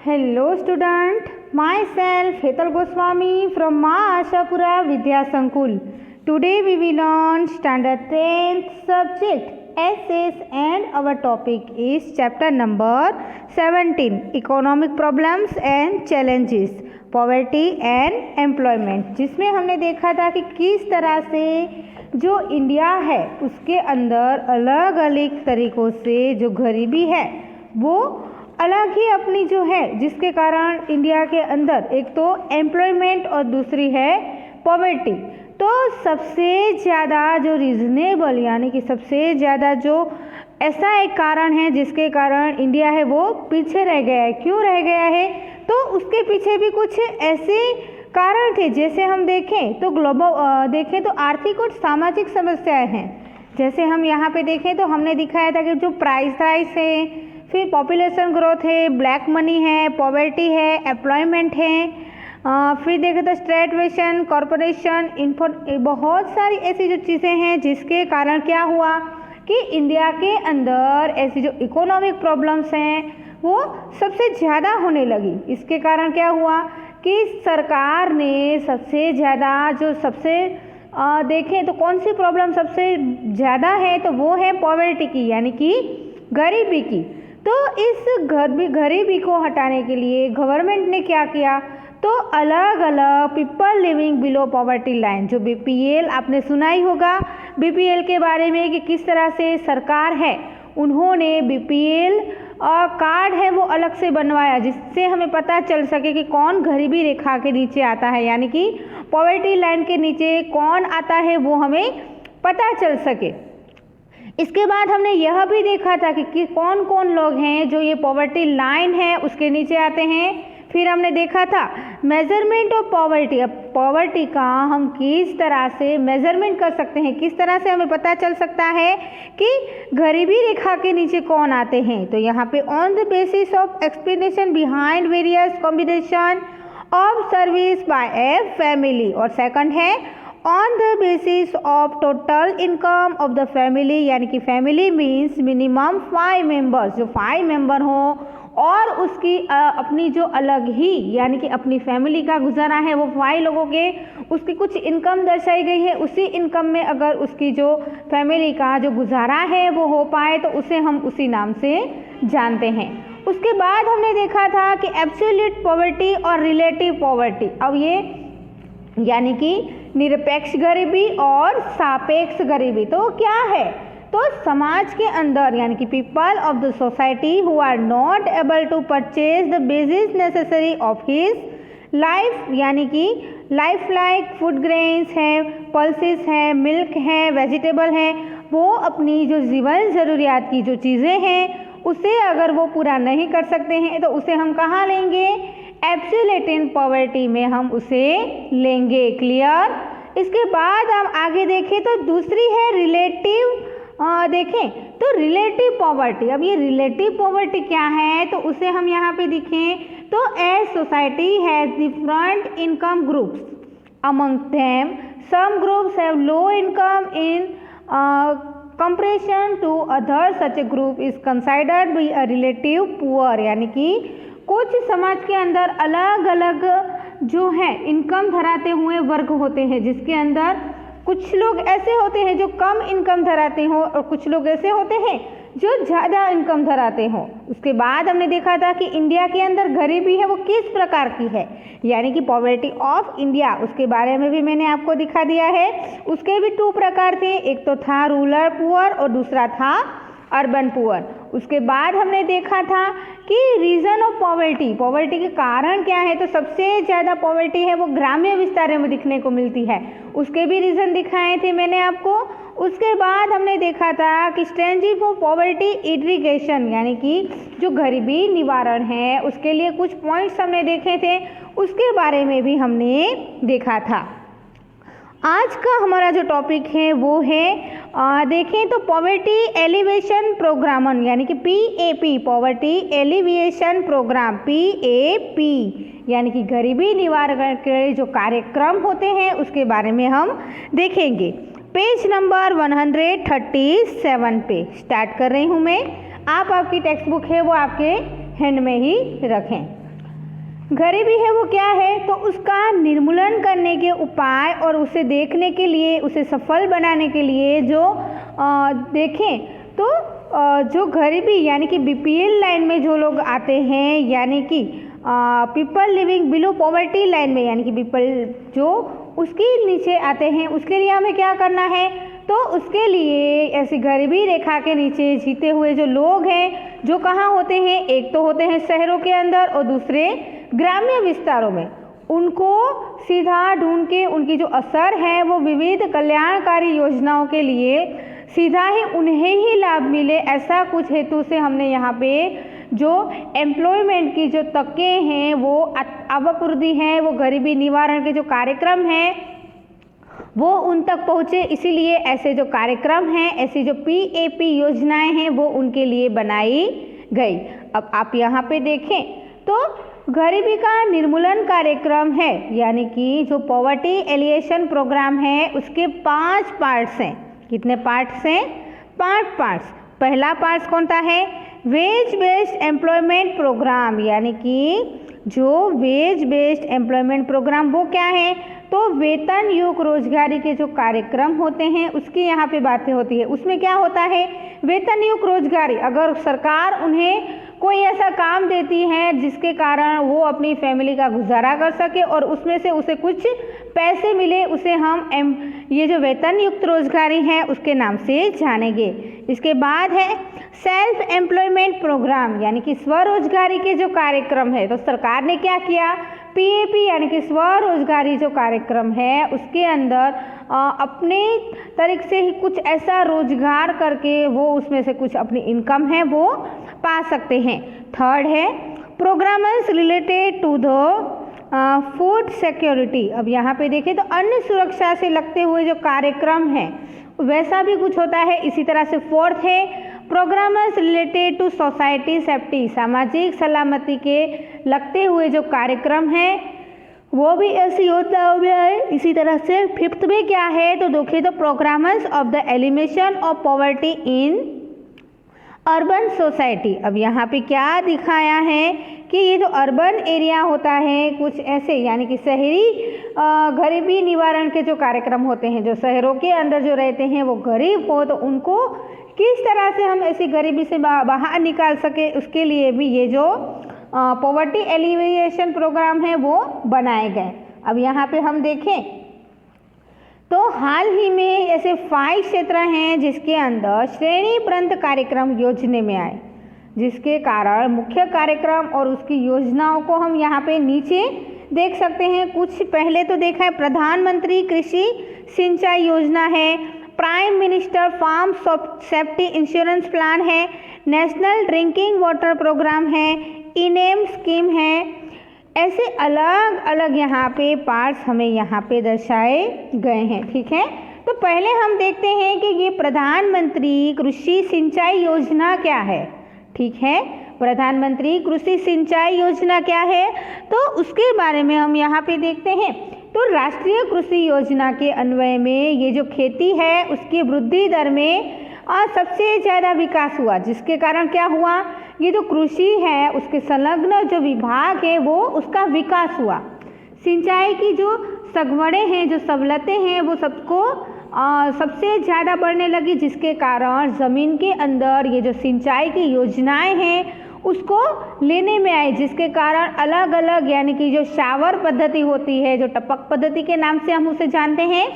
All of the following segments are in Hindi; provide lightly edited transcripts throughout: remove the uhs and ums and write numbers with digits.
Hello student, myself Hetal Goswami from Ma Ashapura Vidya Sankul. Today we will learn standard 10th subject SS and our topic is chapter number 17 economic problems and challenges poverty and employment, जिसमें हमने देखा था कि किस तरह से जो इंडिया है उसके अंदर अलग अलग तरीक़ों से जो गरीबी है वो अलग ही अपनी जो है, जिसके कारण इंडिया के अंदर एक तो एम्प्लॉयमेंट और दूसरी है पॉवर्टी। तो सबसे ज़्यादा जो रीज़नेबल यानी कि सबसे ज़्यादा जो ऐसा एक कारण है जिसके कारण इंडिया है वो पीछे रह गया है। क्यों रह गया है? तो उसके पीछे भी कुछ ऐसे कारण थे, जैसे हम देखें तो देखें तो आर्थिक और सामाजिक समस्याएं हैं। जैसे हम यहाँ पे देखें तो हमने दिखाया था कि जो प्राइस राइज है, फिर पॉपुलेशन ग्रोथ है, ब्लैक मनी है, पॉवर्टी है, एम्प्लॉयमेंट है, फिर देखें तो स्ट्रेटवेशन, कॉरपोरेशन, बहुत सारी ऐसी जो चीज़ें हैं जिसके कारण क्या हुआ कि इंडिया के अंदर ऐसी जो इकोनॉमिक प्रॉब्लम्स हैं वो सबसे ज़्यादा होने लगी। इसके कारण क्या हुआ कि सरकार ने सबसे ज़्यादा देखें तो कौन सी प्रॉब्लम सबसे ज़्यादा है, तो वो है पॉवर्टी की यानी कि गरीबी की। तो इस गरीबी को हटाने के लिए गवर्नमेंट ने क्या किया, तो अलग अलग people living below poverty line, जो बीपीएल आपने सुना ही होगा बीपीएल के बारे में कि किस तरह से सरकार है उन्होंने बीपीएल कार्ड है वो अलग से बनवाया, जिससे हमें पता चल सके कि कौन गरीबी रेखा के नीचे आता है, यानी कि पॉवर्टी लाइन के नीचे कौन आता है वो हमें पता चल सके। इसके बाद हमने यह भी देखा था कि कौन कौन लोग हैं जो ये पॉवर्टी लाइन है उसके नीचे आते हैं। फिर हमने देखा था मेजरमेंट ऑफ पॉवर्टी। अब पॉवर्टी का हम किस तरह से मेजरमेंट कर सकते हैं, किस तरह से हमें पता चल सकता है कि गरीबी रेखा के नीचे कौन आते हैं। तो यहाँ पे on the basis of explanation behind various combination of service by a family, और सेकंड है on the basis of total income of the family, यानी कि फैमिली मीन्स मिनिमम 5 मेंबर्स, जो 5 मेंबर हों और उसकी अपनी जो अलग ही यानी कि अपनी फैमिली का गुजारा है वो 5 लोगों के उसकी कुछ इनकम दर्शाई गई है। उसी इनकम में अगर उसकी जो फैमिली का जो गुजारा है वो हो पाए तो उसे हम उसी नाम से जानते हैं। उसके बाद हमने देखा था कि एब्सोल्यूट पॉवर्टी और रिलेटिव पॉवर्टी। अब ये यानी कि निरपेक्ष गरीबी और सापेक्ष गरीबी तो क्या है, तो समाज के अंदर यानी कि people of the society who are not able to purchase the basic necessary of his life, यानी कि लाइफ लाइक फूड ग्रेन्स है, पल्सेस है, मिल्क है, वेजिटेबल है, वो अपनी जो जीवन ज़रूरियात की जो चीज़ें हैं उसे अगर वो पूरा नहीं कर सकते हैं तो उसे हम कहाँ लेंगे, एब्सोल्यूट पॉवर्टी में हम उसे लेंगे। क्लियर। इसके बाद हम आगे देखें तो दूसरी है रिलेटिव, देखें तो रिलेटिव पॉवर्टी। अब ये रिलेटिव पॉवर्टी क्या है, तो उसे हम यहाँ पे देखें तो as society has different income groups, among them some groups have low income in comparison to other, such a group is considered be a relative poor, यानी कि कुछ समाज के अंदर अलग अलग जो है इनकम धराते हुए वर्ग होते हैं, जिसके अंदर कुछ लोग ऐसे होते हैं जो कम इनकम धराते हो और कुछ लोग ऐसे होते हैं जो ज़्यादा इनकम धराते हो। उसके बाद हमने देखा था कि इंडिया के अंदर गरीबी है वो किस प्रकार की है, यानी कि पॉवर्टी ऑफ इंडिया, उसके बारे में भी मैंने आपको दिखा दिया है। उसके भी 2 प्रकार थे, एक तो था रूरल पुअर और दूसरा था अर्बन पुअर। उसके बाद हमने देखा था कि रीज़न ऑफ पॉवर्टी के कारण क्या है, तो सबसे ज़्यादा पॉवर्टी है वो ग्रामीण विस्तारों में दिखने को मिलती है, उसके भी रीज़न दिखाए थे मैंने आपको। उसके बाद हमने देखा था कि स्ट्रेटजी फॉर पॉवर्टी इरिगेशन, यानी कि जो गरीबी निवारण है उसके लिए कुछ पॉइंट्स हमने देखे थे, उसके बारे में भी हमने देखा था। आज का हमारा जो टॉपिक है वो है देखें तो पॉवर्टी एलिवेशन प्रोग्राम, यानी कि PAP, poverty alleviation program, PAP, यानी कि गरीबी निवारण के जो कार्यक्रम होते हैं उसके बारे में हम देखेंगे। पेज नंबर 137 पे स्टार्ट कर रही हूँ मैं। आप आपकी टेक्स्ट बुक है वो आपके हैंड में ही रखें। गरीबी है वो क्या है, तो उसका निर्मूलन करने के उपाय और उसे देखने के लिए, उसे सफल बनाने के लिए जो देखें तो जो गरीबी यानी कि बीपीएल लाइन में जो लोग आते हैं, यानी कि people living below poverty line में, यानी कि पीपल जो उसके नीचे आते हैं, उसके लिए हमें क्या करना है, तो उसके लिए ऐसी गरीबी रेखा के नीचे जीते हुए जो लोग हैं, जो कहाँ होते हैं, एक तो होते हैं शहरों के अंदर और दूसरे ग्रामीण विस्तारों में, उनको सीधा ढूंढ के उनकी जो असर है वो विविध कल्याणकारी योजनाओं के लिए सीधा ही उन्हें ही लाभ मिले, ऐसा कुछ हेतु से हमने यहाँ पे जो एम्प्लॉयमेंट की जो तके हैं, वो आवक वृद्धि है, वो गरीबी निवारण के जो कार्यक्रम हैं वो उन तक पहुँचे, इसीलिए ऐसे जो कार्यक्रम हैं, ऐसी जो पीएपी योजनाएं हैं वो उनके लिए बनाई गई। अब आप यहाँ पे देखें तो गरीबी का निर्मूलन कार्यक्रम है, यानी कि जो पॉवर्टी एलिएशन प्रोग्राम है उसके 5 पार्ट्स हैं। कितने पार्ट्स हैं? 5 पार्ट्स। पहला पार्ट कौन सा है? वेज बेस्ड एम्प्लॉयमेंट प्रोग्राम, यानी कि जो वेज बेस्ड एम्प्लॉयमेंट प्रोग्राम वो क्या है, तो वेतन युक्त रोजगारी के जो कार्यक्रम होते हैं उसकी यहाँ पे बातें होती है। उसमें क्या होता है, वेतन युक्त रोजगारी, अगर सरकार उन्हें कोई ऐसा काम देती है जिसके कारण वो अपनी फैमिली का गुजारा कर सके और उसमें से उसे कुछ पैसे मिले, उसे हम ये जो वेतन युक्त रोजगारी है उसके नाम से जानेंगे। इसके बाद है सेल्फ एम्प्लॉयमेंट प्रोग्राम, यानी कि स्वरोजगारी के जो कार्यक्रम है, तो सरकार ने क्या किया, पीएपी यानी कि स्वरोजगारी जो कार्यक्रम है उसके अंदर अपने तरीके से ही कुछ ऐसा रोजगार करके वो उसमें से कुछ अपनी इनकम है वो पा सकते हैं। थर्ड है programs related to the food security. अब यहाँ पे देखें तो अन्न सुरक्षा से लगते हुए जो कार्यक्रम है वैसा भी कुछ होता है। इसी तरह से फोर्थ है programs related to society safety, सामाजिक सलामती के लगते हुए जो कार्यक्रम है वो भी ऐसी योजनाओं में है। इसी तरह से फिफ्थ में क्या है, तो देखिए तो programs of the elimination of poverty in urban society. अब यहाँ पे क्या दिखाया है कि ये जो अर्बन एरिया होता है कुछ ऐसे, यानी कि शहरी गरीबी निवारण के जो कार्यक्रम होते हैं, जो शहरों के अंदर जो रहते हैं वो गरीब हो, तो उनको किस तरह से हम ऐसी गरीबी से बाहर निकाल सके, उसके लिए भी ये जो पॉवर्टी एलिविएशन प्रोग्राम है वो बनाए गए। अब यहाँ पे हम देखें तो हाल ही में ऐसे 5 क्षेत्र हैं जिसके अंदर श्रेणीबद्ध कार्यक्रम योजना में आए, जिसके कारण मुख्य कार्यक्रम और उसकी योजनाओं को हम यहाँ पे नीचे देख सकते हैं। कुछ पहले तो देखा है प्रधानमंत्री कृषि सिंचाई योजना है, prime minister farm safety insurance plan है, नेशनल ड्रिंकिंग वाटर प्रोग्राम है, इनेम स्कीम है। ऐसे अलग अलग यहाँ पे पार्ट्स हमें यहाँ पे दर्शाए गए हैं। ठीक है, तो पहले हम देखते हैं कि ये प्रधानमंत्री कृषि सिंचाई योजना क्या है। ठीक है, प्रधानमंत्री कृषि सिंचाई योजना क्या है, तो उसके बारे में हम यहाँ पे देखते हैं। तो राष्ट्रीय कृषि योजना के अन्वय में ये जो खेती है उसकी वृद्धि दर में सबसे ज़्यादा विकास हुआ, जिसके कारण क्या हुआ, ये जो कृषि है उसके संलग्न जो विभाग है वो उसका विकास हुआ। सिंचाई की जो सगवड़ें हैं, जो सहूलतें हैं, वो सबको सबसे ज़्यादा बढ़ने लगी, जिसके कारण ज़मीन के अंदर ये जो सिंचाई की योजनाएं हैं उसको लेने में आए, जिसके कारण अलग अलग यानी कि जो शावर पद्धति होती है, जो टपक पद्धति के नाम से हम उसे जानते हैं,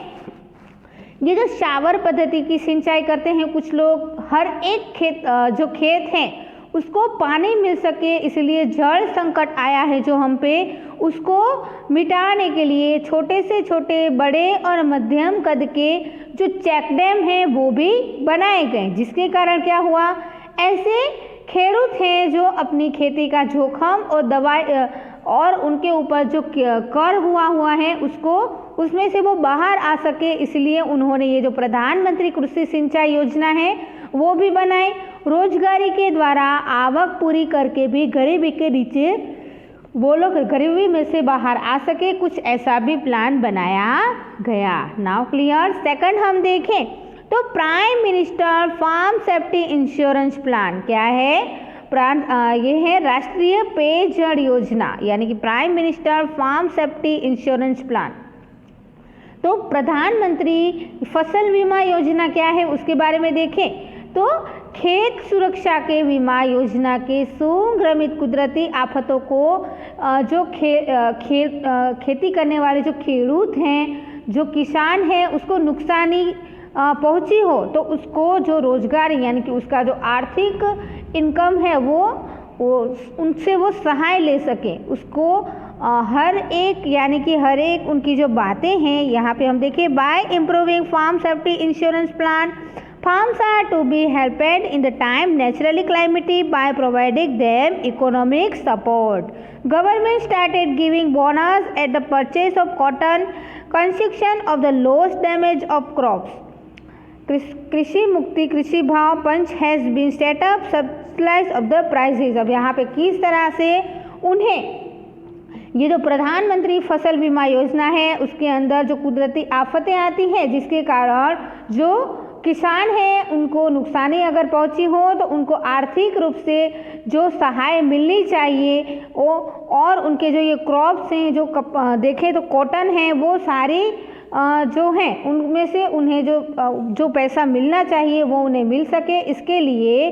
ये जो शावर पद्धति की सिंचाई करते हैं कुछ लोग, हर एक खेत हैं उसको पानी मिल सके, इसलिए जल संकट आया है जो हम पे, उसको मिटाने के लिए छोटे से छोटे, बड़े और मध्यम कद के जो चेक डैम हैं वो भी बनाए गए, जिसके कारण क्या हुआ, ऐसे खेडूत हैं जो अपनी खेती का जोखिम और दवाई और उनके ऊपर जो कर हुआ है उसमें से वो बाहर आ सके, इसलिए उन्होंने ये जो प्रधानमंत्री कृषि सिंचाई योजना है वो भी बनाई। रोजगारी के द्वारा आवक पूरी करके भी गरीबी के नीचे वो लोग गरीबी में से बाहर आ सके, कुछ ऐसा भी प्लान बनाया गया। Now clear. सेकंड हम देखें तो prime minister farm safety insurance plan क्या है, ये है राष्ट्रीय पेयजल योजना यानी कि prime minister farm safety insurance plan. तो प्रधानमंत्री फसल बीमा योजना क्या है उसके बारे में देखें तो खेत सुरक्षा के बीमा योजना के संक्रमित कुदरती आफतों को जो खेती करने वाले जो खेडूत हैं, जो किसान हैं, उसको नुकसानी पहुंची हो तो उसको जो रोजगार यानी कि उसका जो आर्थिक इनकम है वो उनसे वो सहाय ले सके, उसको हर एक यानी कि हर एक उनकी जो बातें हैं यहाँ पे हम देखें। By improving farm safety insurance plan farms are to be helped in the time naturally calamity by providing them economic support. Government started giving bonus at the purchase of cotton, construction of the loss damage of crops. कृषि मुक्ति कृषि भाव पंच has been set up subsidise of the prices. अब यहाँ पे किस तरह से उन्हें ये जो प्रधानमंत्री फसल बीमा योजना है उसके अंदर जो कुदरती आफतें आती हैं जिसके कारण जो किसान हैं उनको नुकसानी अगर पहुंची हो तो उनको आर्थिक रूप से जो सहाय मिलनी चाहिए और उनके जो ये क्रॉप्स हैं जो देखें तो कॉटन है वो सारी जो हैं उनमें से उन्हें जो पैसा मिलना चाहिए वो उन्हें मिल सके, इसके लिए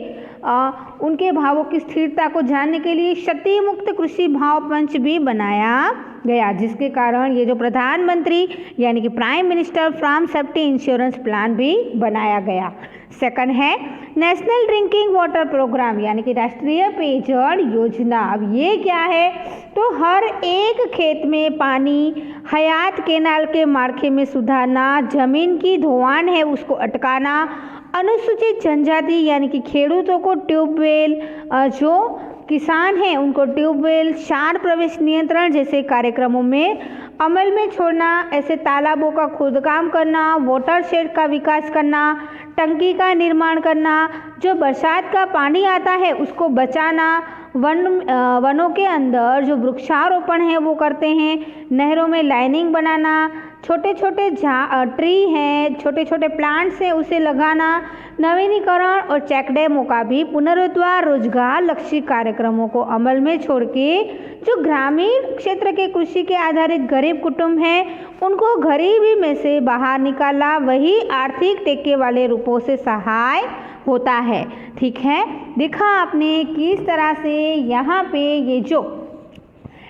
उनके भावों की स्थिरता को जानने के लिए क्षति मुक्त कृषि भाव पंच भी बनाया गया, जिसके कारण ये जो प्रधानमंत्री यानी कि prime minister farm safety insurance plan भी बनाया गया। सेकंड है नेशनल ड्रिंकिंग वाटर प्रोग्राम यानी कि राष्ट्रीय पेयजल योजना। अब ये क्या है तो हर एक खेत में पानी हयात केनाल के मार्खे में सुधारना, जमीन की धोवान है उसको अटकाना, अनुसूचित जनजाति यानी कि खेडूतों को ट्यूबवेल, जो किसान हैं उनको ट्यूबवेल, क्षार प्रवेश नियंत्रण जैसे कार्यक्रमों में अमल में छोड़ना, ऐसे तालाबों का खोदकाम करना, वाटर शेड का विकास करना, टंकी का निर्माण करना, जो बरसात का पानी आता है उसको बचाना, वनों के अंदर जो वृक्षारोपण है वो करते हैं, नहरों में लाइनिंग बनाना, छोटे छोटे ट्री हैं, छोटे छोटे प्लांट्स हैं उसे लगाना, नवीनीकरण और चेक डैमों का भी पुनरुद्धार, रोजगार लक्षी कार्यक्रमों को अमल में छोड़ के जो ग्रामीण क्षेत्र के कृषि के आधारित गरीब कुटुंब हैं उनको गरीबी में से बाहर निकाला, वही आर्थिक टेके वाले रूपों से सहाय होता है। ठीक है, देखा आपने किस तरह से यहाँ पे ये जो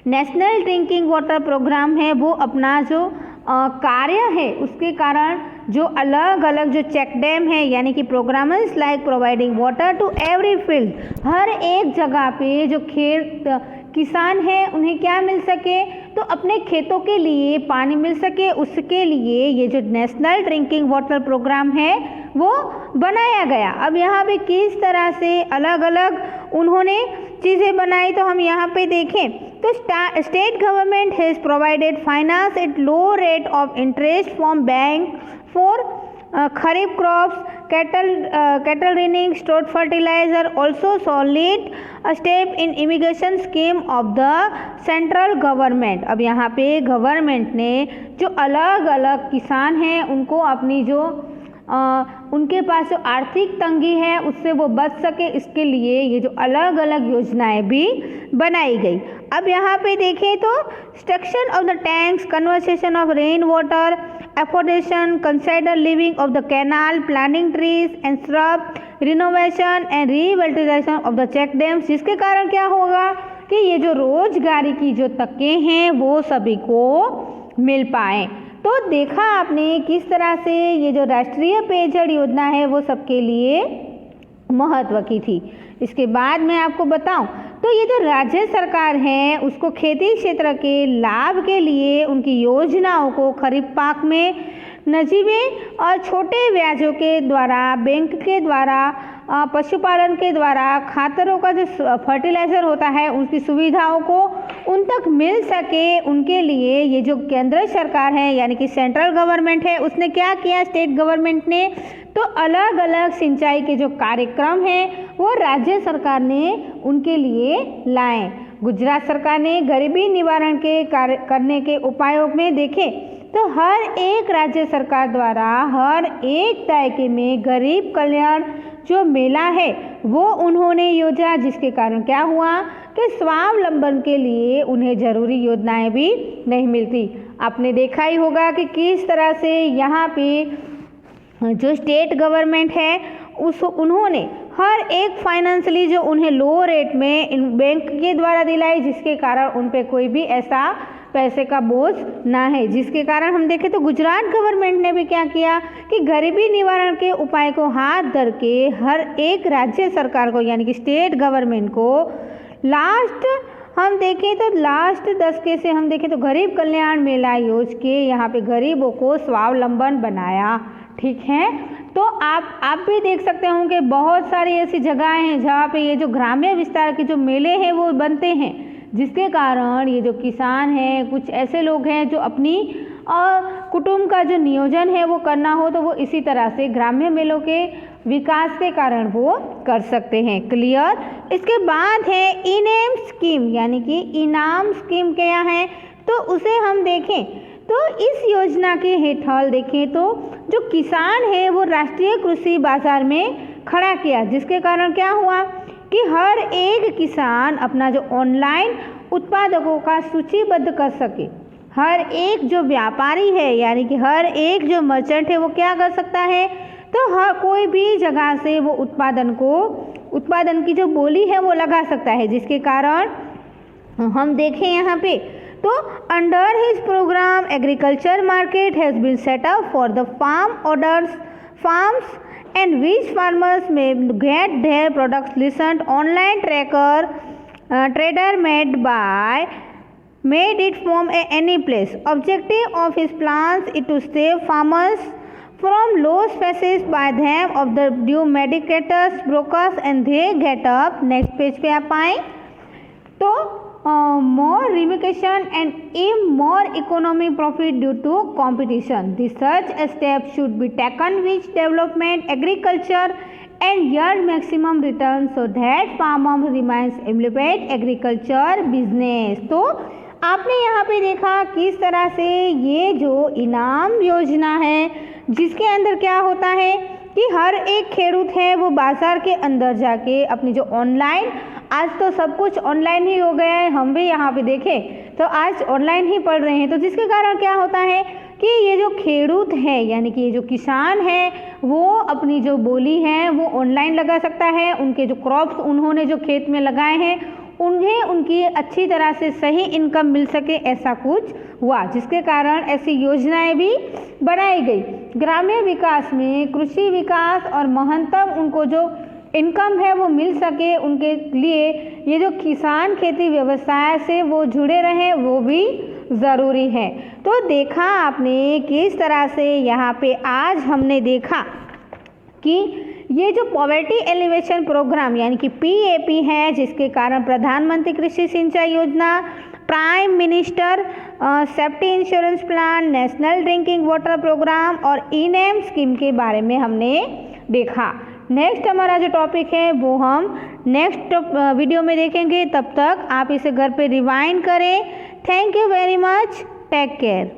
नेशनल ड्रिंकिंग वाटर प्रोग्राम है वो अपना जो कार्य है उसके कारण जो अलग अलग जो चेक डैम है यानी कि programmes like providing water to every field, हर एक जगह पे जो किसान हैं उन्हें क्या मिल सके तो अपने खेतों के लिए पानी मिल सके, उसके लिए ये जो नेशनल ड्रिंकिंग वाटर प्रोग्राम है वो बनाया गया। अब यहाँ पे किस तरह से अलग अलग उन्होंने चीज़ें बनाई तो हम यहाँ पे देखें तो state government has provided finance at low rate of interest from bank for kharif crops, cattle rearing, stored fertilizer, also solid a step in irrigation scheme of the central government। अब यहाँ पे गवर्नमेंट ने जो अलग अलग किसान हैं उनको अपनी जो उनके पास जो आर्थिक तंगी है उससे वो बच सके, इसके लिए ये जो अलग अलग योजनाएं भी बनाई गई। अब यहाँ पे देखें तो structure of the tanks, conversation of rain water, afforestation, consider living of the canal, planting trees and shrub, renovation and revitalisation of the check dams, जिसके कारण क्या होगा कि ये जो रोजगारी की जो तक्के हैं वो सभी को मिल पाए। तो देखा आपने किस तरह से ये जो राष्ट्रीय पेयजल योजना है वो सबके लिए महत्व की थी। इसके बाद मैं आपको बताऊं तो ये जो राज्य सरकार है उसको खेती क्षेत्र के लाभ के लिए उनकी योजनाओं को खरीफ पाक में नजीबे और छोटे ब्याजों के द्वारा, बैंक के द्वारा, पशुपालन के द्वारा, खातरों का जो फर्टिलाइज़र होता है उसकी सुविधाओं को उन तक मिल सके, उनके लिए ये जो केंद्र सरकार है यानी कि सेंट्रल गवर्नमेंट है उसने क्या किया, स्टेट गवर्नमेंट ने तो अलग अलग सिंचाई के जो कार्यक्रम हैं वो राज्य सरकार ने उनके लिए लाए। गुजरात सरकार ने गरीबी निवारण के कार्य करने के उपायों में देखें तो हर एक राज्य सरकार द्वारा हर एक दायके में गरीब कल्याण जो मेला है वो उन्होंने योजा, जिसके कारण क्या हुआ कि स्वावलंबन के लिए उन्हें ज़रूरी योजनाएं भी नहीं मिलती। आपने देखा ही होगा कि किस तरह से यहाँ पे जो स्टेट गवर्नमेंट है उन्होंने हर एक फाइनेंशियली जो उन्हें लो रेट में बैंक के द्वारा दिलाई, जिसके कारण उन पे कोई भी ऐसा पैसे का बोझ ना है। जिसके कारण हम देखें तो गुजरात गवर्नमेंट ने भी क्या किया कि गरीबी निवारण के उपाय को हाथ धर के हर एक राज्य सरकार को यानी कि स्टेट गवर्नमेंट को लास्ट हम देखें तो लास्ट दशके से हम देखें तो गरीब कल्याण मेला योज के यहाँ पे गरीबों को स्वावलंबन बनाया। ठीक है, तो आप भी देख सकते होंगे बहुत सारी ऐसी जगहें हैं जहाँ पे ये जो ग्राम्य विस्तार के जो मेले हैं वो बनते हैं, जिसके कारण ये जो किसान हैं, कुछ ऐसे लोग हैं जो अपनी कुटुंब का जो नियोजन है वो करना हो तो वो इसी तरह से ग्राम्य मेलों के विकास के कारण वो कर सकते हैं। क्लियर। इसके बाद है इनेम स्कीम यानी कि इनाम स्कीम क्या है, तो उसे हम देखें तो इस योजना के हेठल देखें तो जो किसान है वो राष्ट्रीय कृषि बाजार में खड़ा किया, जिसके कारण क्या हुआ कि हर एक किसान अपना जो ऑनलाइन उत्पादकों का सूचीबद्ध कर सके। हर एक जो व्यापारी है यानी कि हर एक जो मर्चेंट है वो क्या कर सकता है, तो हर कोई भी जगह से वो उत्पादन की जो बोली है वो लगा सकता है। जिसके कारण हम देखें यहाँ पे तो under his program agriculture market has been set up for the farms and which farmers may get their products listed online trader made it from any place. Objective of his plans is to save farmers from loss faced by them of the due mediators, brokers and they get up. Next page पे आप आए तो more remuneration and more economic profit due to competition. The such steps should be taken which development agriculture and yield maximum return so that farmer remains employed agriculture business. तो आपने यहाँ पे देखा किस तरह से ये जो इनाम योजना है जिसके अंदर क्या होता है कि हर एक खेडूत है वो बाजार के अंदर जाके अपनी जो ऑनलाइन, आज तो सब कुछ ऑनलाइन ही हो गया है, हम भी यहाँ पे देखें तो आज ऑनलाइन ही पढ़ रहे हैं, तो जिसके कारण क्या होता है कि ये जो खेडूत है यानी कि ये जो किसान है वो अपनी जो बोली है वो ऑनलाइन लगा सकता है। उनके जो क्रॉप्स उन्होंने जो खेत में लगाए हैं उन्हें उनकी अच्छी तरह से सही इनकम मिल सके, ऐसा कुछ हुआ, जिसके कारण ऐसी योजनाएं भी बनाई गई। ग्रामीण विकास में कृषि विकास और महत्तम उनको जो इनकम है वो मिल सके, उनके लिए ये जो किसान खेती व्यवसाय से वो जुड़े रहें वो भी ज़रूरी है। तो देखा आपने किस तरह से यहाँ पे आज हमने देखा कि ये जो पॉवर्टी एलिवेशन प्रोग्राम यानी कि PAP है, जिसके कारण प्रधानमंत्री कृषि सिंचाई योजना, prime minister safety insurance plan, national drinking water program और इनेम स्कीम के बारे में हमने देखा। नेक्स्ट हमारा जो टॉपिक है वो हम नेक्स्ट वीडियो में देखेंगे। तब तक आप इसे घर पे रिवाइंड करें। Thank you very much, take care.